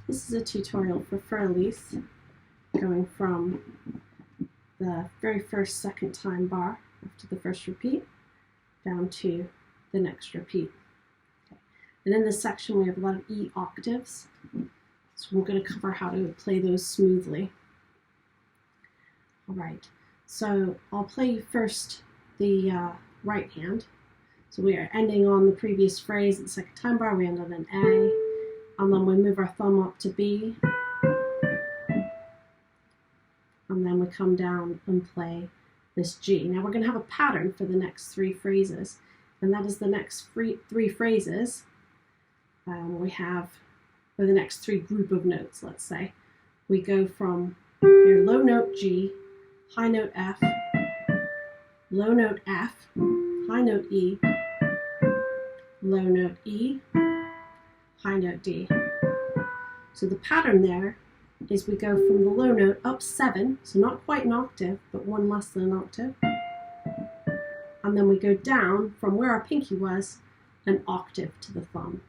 This is a tutorial for Elise, going from the very first second time bar after the first repeat down to the next repeat. Okay. And in this section we have a lot of E octaves, so we're going to cover how to play those smoothly. Alright, so I'll play first the right hand. So we are ending on the previous phrase at the second time bar, we end on an A, and then we move our thumb up to B, and then we come down and play this G. Now we're going to have a pattern for the next three phrases, and that is the next three phrases we have, or the next three group of notes, let's say. We go from here, low note G, high note F, low note F, high note E, low note E, high note D. So the pattern there is we go from the low note up 7, so not quite an octave, but one less than an octave. And then we go down from where our pinky was, an octave to the thumb.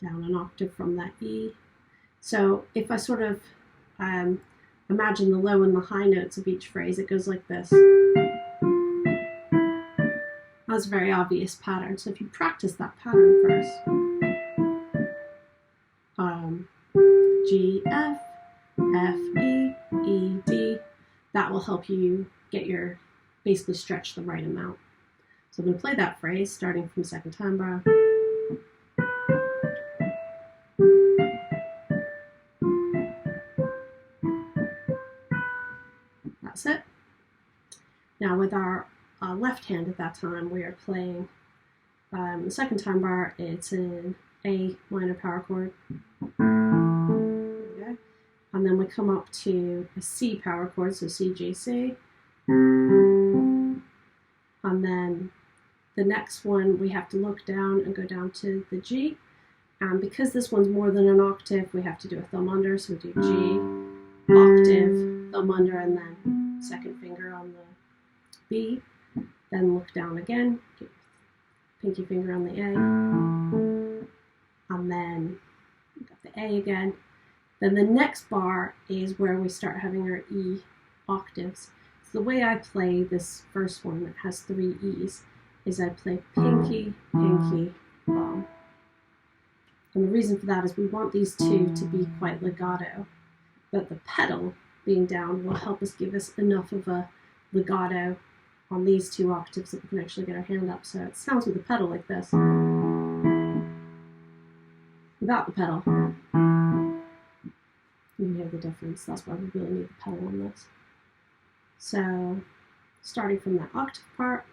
Down an octave from that E. So if I sort of imagine the low and the high notes of each phrase, it goes like this. That's a very obvious pattern. So if you practice that pattern first, G, F, F, E, E, D, that will help you get your, basically stretch the right amount. So I'm going to play that phrase starting from second time bar. That's it. Now with our left hand at that time, we are playing the second time bar, it's an A minor power chord. There we go. And then we come up to a C power chord, so C, G, C. And then the next one, we have to look down and go down to the G. And because this one's more than an octave, we have to do a thumb under, so we do G, octave, thumb under, and then second finger on the B. Then look down again, get pinky finger on the A, and then we've got the A again. Then the next bar is where we start having our E octaves. So the way I play this first one that has 3 E's is I play pinky, pinky, bum. And the reason for that is we want these two to be quite legato, but the pedal being down will help us give us enough of a legato on these 2 octaves that we can actually get our hand up. So it sounds with the pedal like this. Without the pedal, you can hear the difference. That's why we really need the pedal on this. So starting from that octave part,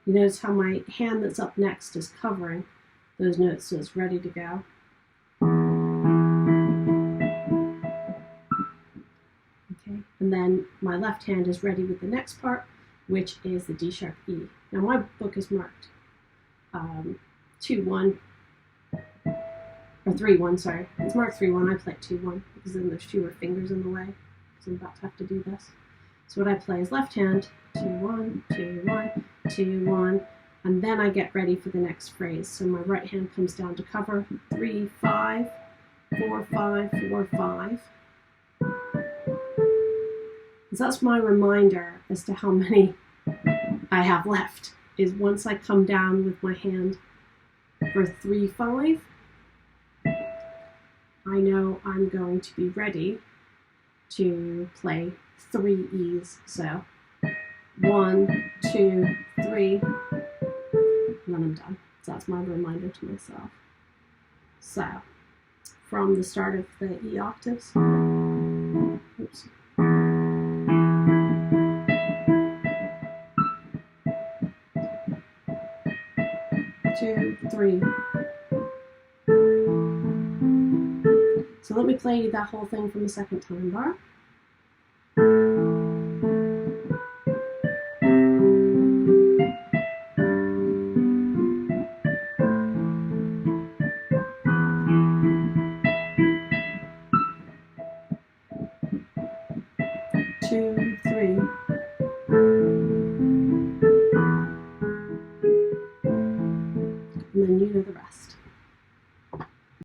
you notice how my hand that's up next is covering those notes, so it's ready to go. Okay, and then my left hand is ready with the next part, which is the D sharp E. Now my book is marked 2-1, or 3-1, sorry. It's marked 3-1, I play 2-1, because then there's fewer fingers in the way, because I'm about to have to do this. So what I play is left hand, 2-1, 2-1, 2-1, and then I get ready for the next phrase. So my right hand comes down to cover, 3, 5, 4, 5, 4, 5. So that's my reminder as to how many I have left, is once I come down with my hand for 3, 5, I know I'm going to be ready to play 3 E's. So 1, 2, 3, and then I'm done. So that's my reminder to myself. So from the start of the E octaves, oops. 2, 3. So let me play you that whole thing from the second time bar. Two, three. then you know the rest.